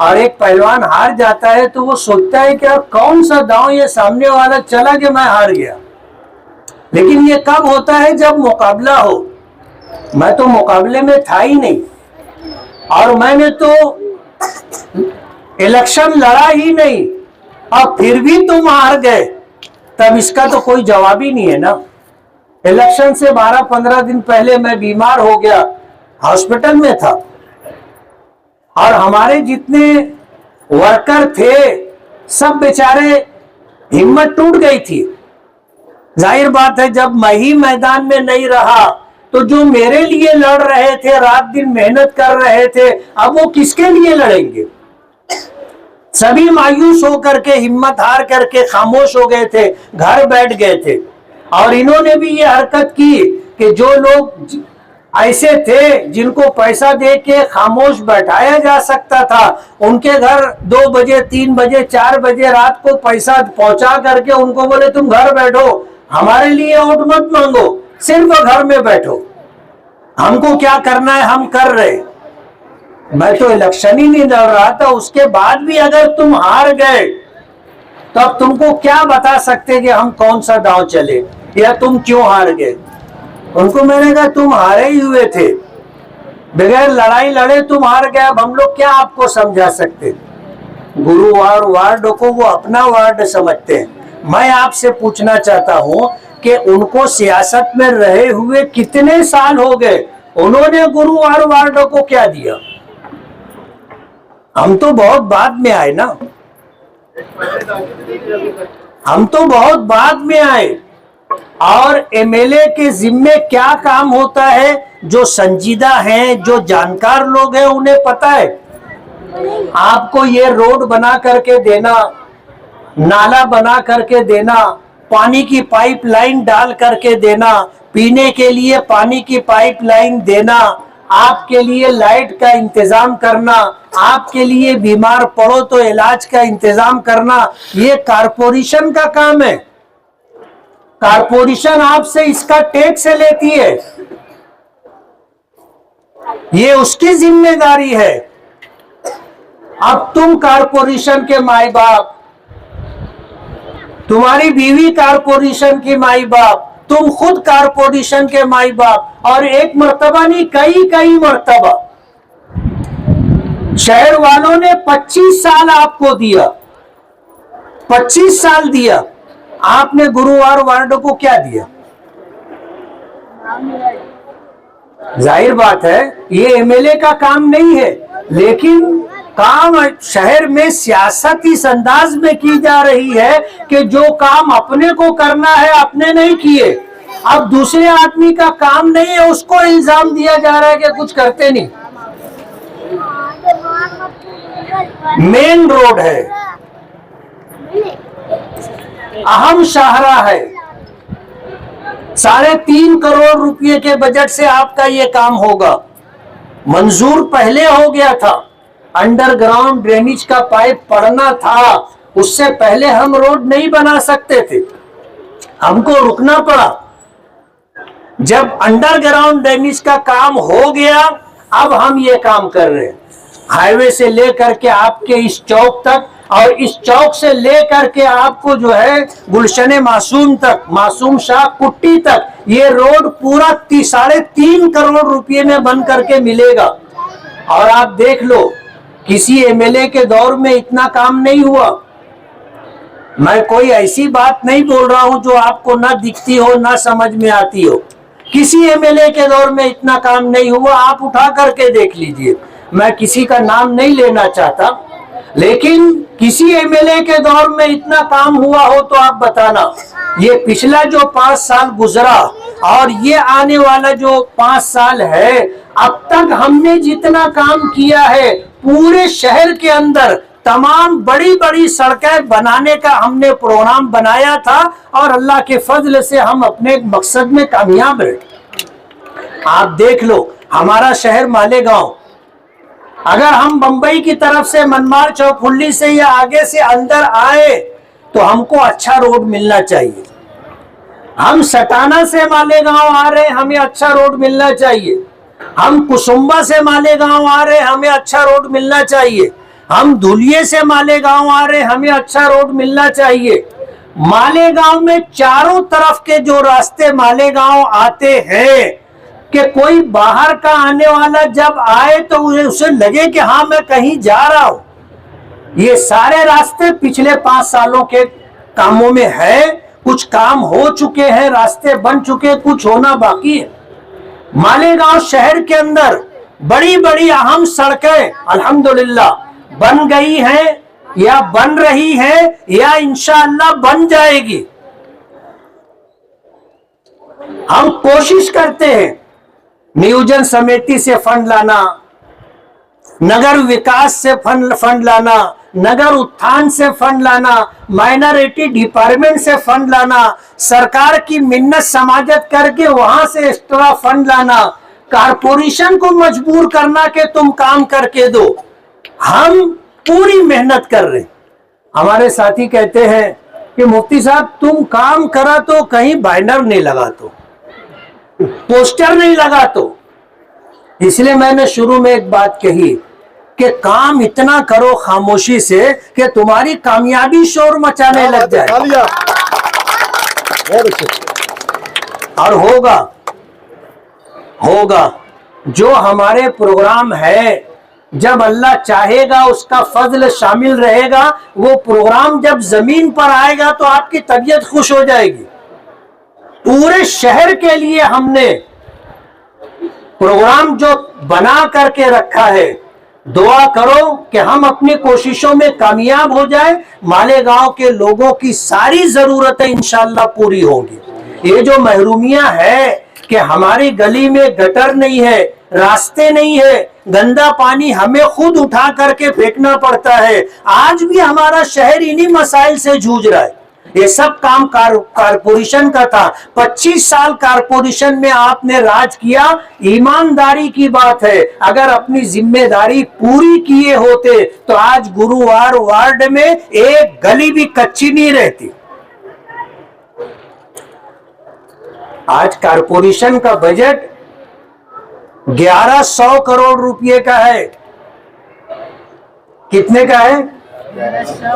اور ایک پہلوان ہار جاتا ہے تو وہ سوچتا ہے کہ اب کون سا داؤں یہ سامنے والا چلا کہ میں ہار گیا. لیکن یہ کب ہوتا ہے؟ جب مقابلہ ہو. میں تو مقابلے میں تھا ہی نہیں اور میں نے تو الیکشن لڑا ہی نہیں اور پھر بھی تم ہار گئے، تب اس کا تو کوئی جواب ہی نہیں ہے نا. الیکشن سے 12-15 دن پہلے میں بیمار ہو گیا، ہاسپٹل میں تھا، اور ہمارے جتنے ورکر تھے سب بیچارے ہمت ٹوٹ گئی تھی. ظاہر بات ہے جب میں ہی میدان میں نہیں رہا تو جو میرے لیے لڑ رہے تھے، رات دن محنت کر رہے تھے، اب وہ کس کے لیے لڑیں گے؟ سبھی مایوس ہو کر کے، ہمت ہار کر کے خاموش ہو گئے تھے، گھر بیٹھ گئے تھے. اور انہوں نے بھی یہ حرکت کی کہ جو لوگ ایسے تھے جن کو پیسہ دے کے خاموش بیٹھایا جا سکتا تھا، ان کے گھر 2 بجے 3 بجے 4 بجے رات کو پیسہ پہنچا کر کے ان کو بولے تم گھر بیٹھو، ہمارے لیے ووٹ مت مانگو، صرف گھر میں بیٹھو، ہم کو کیا کرنا ہے ہم کر رہے. میں تو الیکشن ہی نہیں لڑ رہا تھا، اس کے بعد بھی اگر تم ہار گئے تو اب تم کو کیا بتا سکتے کہ ہم کون سا داؤ چلے یا تم کیوں ہار گئے. ان کو میں نے کہا تم ہارے ہی ہوئے تھے، بغیر لڑائی لڑے تم ہار گئے، اب ہم لوگ کیا آپ کو سمجھا سکتے. گرووار وارڈ کو وہ اپنا وارڈ سمجھتے ہیں. میں آپ سے پوچھنا چاہتا ہوں کہ ان کو سیاست میں رہے ہوئے کتنے سال ہو گئے، انہوں نے گرووار وارڈ کو کیا دیا؟ ہم تو بہت بعد میں آئے نا، ہم تو بہت بعد میں آئے. اور ایم ایل اے کے ذمے کیا کام ہوتا ہے، جو سنجیدہ ہیں، جو جانکار لوگ ہیں انہیں پتا ہے. آپ کو یہ روڈ بنا کر کے دینا، نالا بنا کر کے دینا، پانی کی پائپ لائن ڈال کر کے دینا، پینے کے لیے پانی کی پائپ لائن دینا، آپ کے لیے لائٹ کا انتظام کرنا، آپ کے لیے بیمار پڑو تو علاج کا انتظام کرنا، یہ کارپوریشن کا کام ہے. کارپوریشن آپ سے اس کا ٹیکس لیتی ہے، یہ اس کی ذمہ داری ہے. اب تم کارپوریشن کے مائی باپ، تمہاری بیوی کارپوریشن کی مائی باپ، تم خود کارپوریشن کے مائی باپ، اور ایک مرتبہ نہیں کئی مرتبہ شہر والوں نے 25 سال آپ کو دیا، 25 سال دیا، آپ نے گرووار وارڈ کو کیا دیا؟ ظاہر بات ہے یہ ایم ایل اے کا کام نہیں ہے، لیکن کام شہر میں سیاست اس انداز میں کی جا رہی ہے کہ جو کام اپنے کو کرنا ہے اپنے نہیں کیے، اب دوسرے آدمی کا کام نہیں ہے اس کو الزام دیا جا رہا ہے کہ کچھ کرتے نہیں. مین روڈ ہے، اہم شاہراہ ہے، 3.5 کروڑ روپے کے بجٹ سے آپ کا یہ کام ہوگا. منظور پہلے ہو گیا تھا، انڈر گراؤنڈ ڈرینیج کا پائپ پڑنا تھا، اس سے پہلے ہم روڈ نہیں بنا سکتے تھے، ہم کو رکنا پڑا. جب انڈر گراؤنڈ ڈرینیج کا کام ہو گیا اب ہم یہ کام کر رہے ہیں. ہائی وے سے لے کر کے آپ کے اس چوک تک، اور اس چوک سے لے کر کے آپ کو جو ہے گلشن معصوم تک، معصوم شاہ کٹی تک، یہ روڈ پورا 3.5 کروڑ روپے میں بن کر کے ملے گا. اور آپ دیکھ لو کسی ایم ایل اے کے دور میں اتنا کام نہیں ہوا. میں کوئی ایسی بات نہیں بول رہا ہوں جو آپ کو نہ دکھتی ہو نہ سمجھ میں آتی ہو. کسی ایم ایل اے کے دور میں اتنا کام نہیں ہوا، آپ اٹھا کر کے دیکھ لیجئے. میں کسی کا نام نہیں لینا چاہتا، لیکن کسی ایم ایل اے کے دور میں اتنا کام ہوا ہو تو آپ بتانا. یہ پچھلا جو 5 سال گزرا اور یہ آنے والا جو 5 سال ہے، اب تک ہم نے جتنا کام کیا ہے پورے شہر کے اندر تمام بڑی بڑی سڑکیں بنانے کا ہم نے پروگرام بنایا تھا، اور اللہ کے فضل سے ہم اپنے مقصد میں کامیاب رہے. آپ دیکھ لو ہمارا شہر مالیگاؤں، اگر ہم بمبئی کی طرف سے منمار چوکھلی سے یا آگے سے اندر آئے تو ہم کو اچھا روڈ ملنا چاہیے. ہم سٹانا سے مالیگاؤں آ رہے ہمیں اچھا روڈ ملنا چاہیے. ہم کسمبا سے مالیگاؤں آ رہے ہمیں اچھا روڈ ملنا چاہیے. ہم دھلیے سے مالیگاؤں آ رہے ہیں, ہمیں اچھا روڈ ملنا چاہیے. مالیگاؤں میں چاروں طرف کے جو راستے مالیگاؤں آتے ہیں کہ کوئی باہر کا آنے والا جب آئے تو اسے لگے کہ ہاں میں کہیں جا رہا ہوں. یہ سارے راستے پچھلے 5 سالوں کے کاموں میں ہے. کچھ کام ہو چکے ہیں, راستے بن چکے, کچھ ہونا باقی ہے. مالیگاؤں شہر کے اندر بڑی بڑی اہم سڑکیں الحمدللہ بن گئی ہیں یا بن رہی ہیں یا انشاءاللہ بن جائے گی. ہم کوشش کرتے ہیں نیوجن سمیتی سے فنڈ لانا, نگر وکاس سے فنڈ لانا, نگر اتھان سے فنڈ لانا, مائنرٹی ڈپارٹمنٹ سے فنڈ لانا, سرکار کی منت سماجت کر کے وہاں سے ایکسٹرا فنڈ لانا, کارپوریشن کو مجبور کرنا کہ تم کام کر کے دو. ہم پوری محنت کر رہے ہیں. ہمارے ساتھی کہتے ہیں کہ مفتی صاحب تم کام کرا تو کہیں بائنر نہیں لگا, تو پوسٹر نہیں لگا. تو اس لیے میں نے شروع میں ایک بات کہی کہ کام اتنا کرو خاموشی سے کہ تمہاری کامیابی شور مچانے لگ جائے. اور ہوگا جو ہمارے پروگرام ہے, جب اللہ چاہے گا اس کا فضل شامل رہے گا, وہ پروگرام جب زمین پر آئے گا تو آپ کی طبیعت خوش ہو جائے گی. پورے شہر کے لیے ہم نے پروگرام جو بنا کر کے رکھا ہے. دعا کرو کہ ہم اپنی کوششوں میں کامیاب ہو جائیں, مالیگاؤں کے لوگوں کی ساری ضرورتیں انشاءاللہ پوری ہوں گی. یہ جو محرومیاں ہے کہ ہماری گلی میں گٹر نہیں ہے, راستے نہیں ہے, گندا پانی ہمیں خود اٹھا کر کے پھینکنا پڑتا ہے, آج بھی ہمارا شہر انہی مسائل سے جھوج رہا ہے. یہ سب کام کارپوریشن کا تھا. 25 سال کارپوریشن میں آپ نے راج کیا, ایمانداری کی بات ہے. اگر اپنی ذمہ داری پوری کیے ہوتے تو آج گرووار وارڈ میں ایک گلی بھی کچی نہیں رہتی. آج کارپوریشن کا بجٹ 1100 کروڑ روپے کا ہے. کتنے کا ہے؟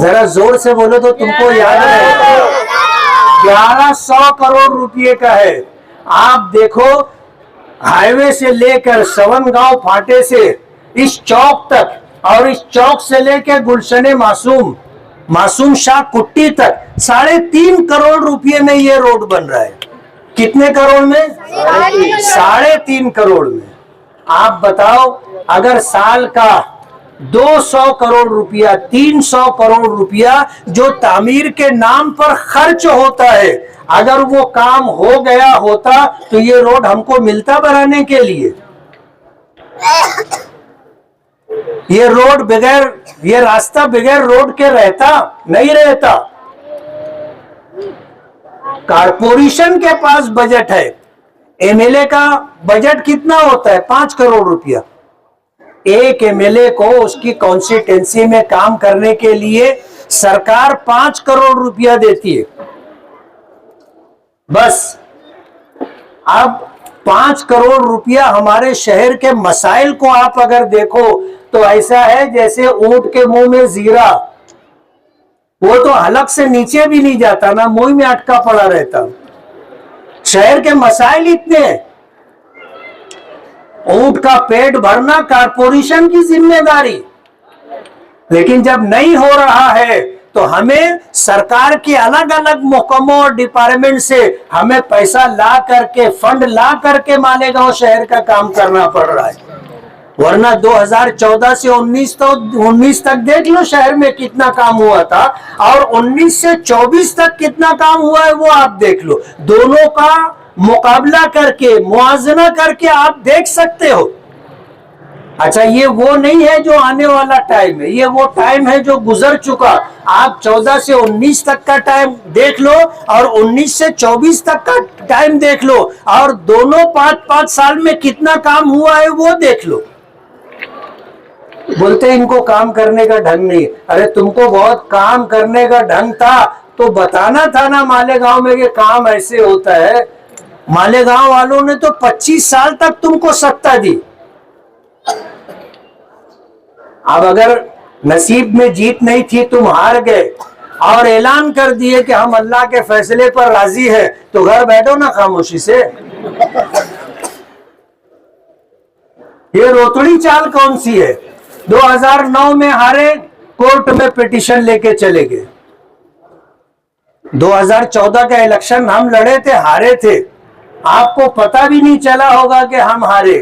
ذرا زور سے بولو تو تم کو یاد رہے. 1100 کروڑ روپے کا ہے. آپ دیکھو ہائی وے سے لے کر سون گاؤں پھاٹے سے اس چوک تک, اور اس چوک سے لے کے گلشن معصوم شاہ کٹی تک 3.5 کروڑ روپے میں یہ روڈ بن رہا ہے. کتنے کروڑ میں؟ 3.5 کروڑ میں. آپ بتاؤ اگر سال کا 200 کروڑ روپیہ 300 کروڑ روپیہ جو تعمیر کے نام پر خرچ ہوتا ہے, اگر وہ کام ہو گیا ہوتا تو یہ روڈ ہم کو ملتا بنانے کے لیے؟ یہ راستہ بغیر روڈ کے رہتا نہیں رہتا. کارپوریشن کے پاس بجٹ ہے, ایم ایل اے کا بجٹ کتنا ہوتا ہے؟ 5 کروڑ روپیہ. ایک ایم ایل اے کو اس کی کانسٹیٹوئنسی میں کام کرنے کے لیے سرکار 5 کروڑ روپیہ دیتی ہے بس. اب 5 کروڑ روپیہ ہمارے شہر کے مسائل کو آپ اگر دیکھو تو ایسا ہے جیسے اونٹ کے منہ میں زیرہ, وہ تو حلق سے نیچے بھی نہیں جاتا, نا منہ میں اٹکا پڑا رہتا. شہر کے مسائل اتنے ہیں. اونٹ کا پیٹ بھرنا کارپوریشن کی ذمہ داری, لیکن جب نہیں ہو رہا ہے تو ہمیں سرکار کے الگ الگ محکموں اور ڈپارٹمنٹ سے ہمیں پیسہ لا کر کے, فنڈ لا کر کے مالیگاؤں شہر کا کام کرنا پڑ رہا ہے. ورنہ 2014 سے 19 تک دیکھ لو شہر میں کتنا کام ہوا تھا, اور 19 سے 24 تک کتنا کام ہوا ہے وہ آپ دیکھ لو. دونوں کا مقابلہ کر کے, موازنہ کر کے آپ دیکھ سکتے ہو. اچھا یہ وہ نہیں ہے جو آنے والا ٹائم ہے, یہ وہ ٹائم ہے جو گزر چکا. آپ 14 سے 19 تک کا ٹائم دیکھ لو اور 19 سے 24 تک کا ٹائم دیکھ لو, اور دونوں 5-5 سال میں کتنا کام ہوا ہے وہ دیکھ لو. بولتے ان کو کام کرنے کا ڈھنگ نہیں. ارے تم کو بہت کام کرنے کا ڈھنگ تھا تو بتانا تھا نا مالیگاؤں میں کہ کام ایسے ہوتا ہے. مالیگاؤں والوں نے تو 25 سال تک تم کو ستا دی. اب اگر نصیب میں جیت نہیں تھی، تم ہار گئے اور اعلان کر دیے کہ ہم اللہ کے فیصلے پر راضی ہیں، تو گھر بیٹھو نا خاموشی سے۔ یہ روتڑی چال کون سی ہے؟ 2009 میں ہارے، کورٹ میں پٹیشن لے کے چلے گئے۔ 2014 کا الیکشن ہم لڑے تھے، ہارے تھے، آپ کو پتہ بھی نہیں چلا ہوگا کہ ہم ہارے۔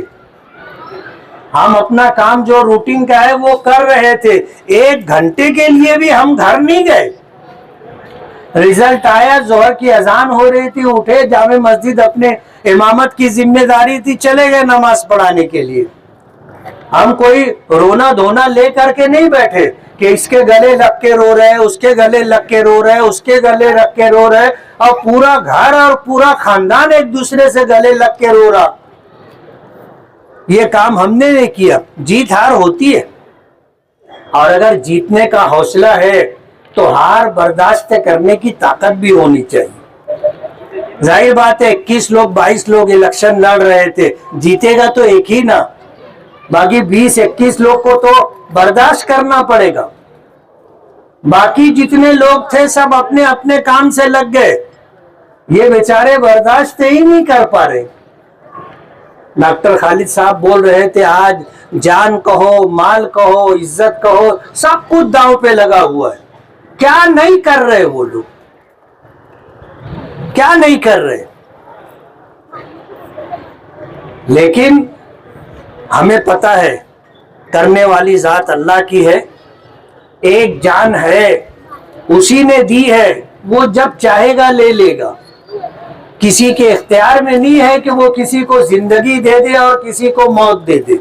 ہم اپنا کام جو روٹین کا ہے وہ کر رہے تھے، 1 گھنٹے کے لیے بھی ہم گھر نہیں گئے۔ رزلٹ آیا، ظہر کی اذان ہو رہی تھی، اٹھے، جامع مسجد اپنے امامت کی ذمہ داری تھی، چلے گئے نماز پڑھانے کے لیے۔ ہم کوئی رونا دھونا لے کر کے نہیں بیٹھے کہ اس کے گلے لگ کے رو رہے، اس کے گلے لگ کے رو رہے، اس کے گلے لگ کے رو رہے، اور پورا گھر اور پورا خاندان ایک دوسرے سے گلے لگ کے رو رہا۔ یہ کام ہم نے نہیں کیا۔ جیت ہار ہوتی ہے، اور اگر جیتنے کا حوصلہ ہے تو ہار برداشت کرنے کی طاقت بھی ہونی چاہیے۔ ظاہر بات ہے 21 لوگ 22 لوگ الیکشن لڑ رہے تھے، جیتے گا تو ایک ہی نا، باقی 20-21 لوگ کو تو برداشت کرنا پڑے گا۔ باقی جتنے لوگ تھے سب اپنے اپنے کام سے لگ گئے، یہ بیچارے برداشت ہی نہیں کر پا رہے۔ ڈاکٹر خالد صاحب بول رہے تھے آج جان کہو، مال کہو، عزت کہو، سب کچھ داؤ پہ لگا ہوا ہے۔ کیا نہیں کر رہے وہ لوگ، کیا نہیں کر رہے؟ لیکن ہمیں پتہ ہے کرنے والی ذات اللہ کی ہے، ایک جان ہے اسی نے دی ہے، وہ جب چاہے گا لے لے گا۔ کسی کے اختیار میں نہیں ہے کہ وہ کسی کو زندگی دے دے اور کسی کو موت دے دے،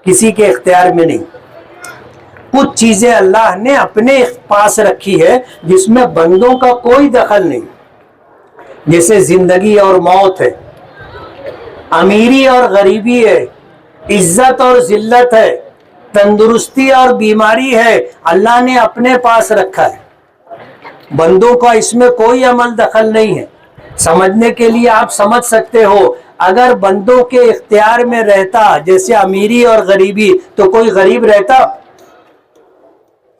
کسی کے اختیار میں نہیں۔ کچھ چیزیں اللہ نے اپنے پاس رکھی ہے جس میں بندوں کا کوئی دخل نہیں، جیسے زندگی اور موت ہے، امیری اور غریبی ہے، عزت اور ذلت ہے، تندرستی اور بیماری ہے، اللہ نے اپنے پاس رکھا ہے۔ بندوں کا اس میں کوئی عمل دخل نہیں ہے۔ سمجھنے کے لیے آپ سمجھ سکتے ہو، اگر بندوں کے اختیار میں رہتا جیسے امیری اور غریبی تو کوئی غریب رہتا؟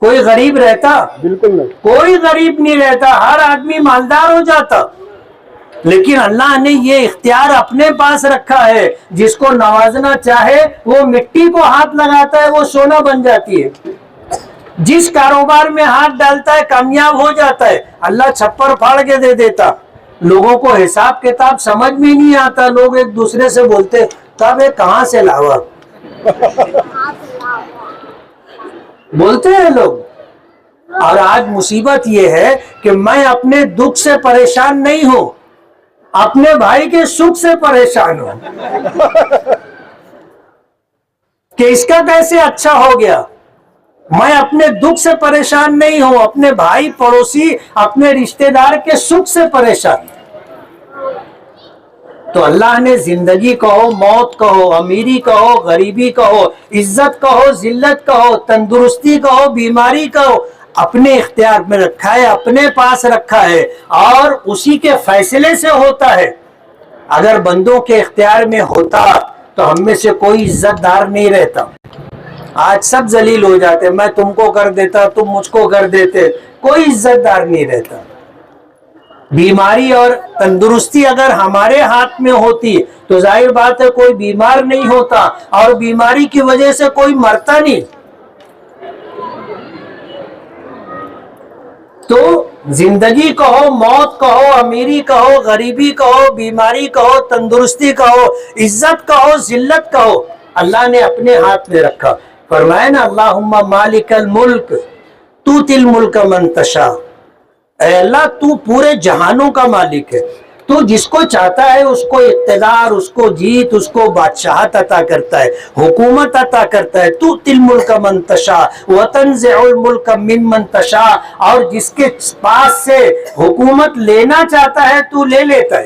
کوئی غریب رہتا؟ بالکل نہیں، کوئی غریب نہیں رہتا، ہر آدمی مالدار ہو جاتا۔ لیکن اللہ نے یہ اختیار اپنے پاس رکھا ہے، جس کو نوازنا چاہے وہ مٹی کو ہاتھ لگاتا ہے وہ سونا بن جاتی ہے، جس کاروبار میں ہاتھ ڈالتا ہے کامیاب ہو جاتا ہے۔ اللہ چھپر پھاڑ کے دے دیتا۔ لوگوں کو حساب کتاب سمجھ میں نہیں آتا، لوگ ایک دوسرے سے بولتے تب یہ کہاں سے لاوا، بولتے ہیں لوگ۔ اور آج مصیبت یہ ہے کہ میں اپنے دکھ سے پریشان نہیں ہوں، اپنے بھائی کے سکھ سے پریشان ہوں کہ اس کا کیسے اچھا ہو گیا۔ میں اپنے دکھ سے پریشان نہیں ہوں، اپنے بھائی پڑوسی اپنے رشتہ دار کے سکھ سے پریشان۔ تو اللہ نے زندگی کہو، موت کہو، امیری کہو، غریبی کہو، عزت کہو، ذلت کہو، تندرستی کہو، بیماری کہو، اپنے اختیار میں رکھا ہے، اپنے پاس رکھا ہے، اور اسی کے فیصلے سے ہوتا ہے۔ اگر بندوں کے اختیار میں ہوتا تو ہم میں سے کوئی عزت دار نہیں رہتا۔ آج سب ذلیل ہو جاتے، میں تم کو کر دیتا، تم مجھ کو کر دیتے، کوئی عزت دار نہیں رہتا۔ بیماری اور تندرستی اگر ہمارے ہاتھ میں ہوتی تو ظاہر بات ہے کوئی بیمار نہیں ہوتا، اور بیماری کی وجہ سے کوئی مرتا نہیں۔ تو زندگی کہو، موت کہو، امیری کہو، غریبی کہو، بیماری کہو، تندرستی کہو، عزت کہو، ذلت کہو، اللہ نے اپنے ہاتھ میں رکھا۔ فرمایا نا اللہم مالک الملک تؤتی الملک من تشاء، اے اللہ تو پورے جہانوں کا مالک ہے، تو جس کو چاہتا ہے اس کو اقتدار، اس کو جیت، اس کو بادشاہت عطا کرتا ہے، حکومت عطا کرتا ہے۔ تؤتی الملک من تشاء وتنزع الملک ممن تشاء، اور جس کے پاس سے حکومت لینا چاہتا ہے تو لے لیتا ہے۔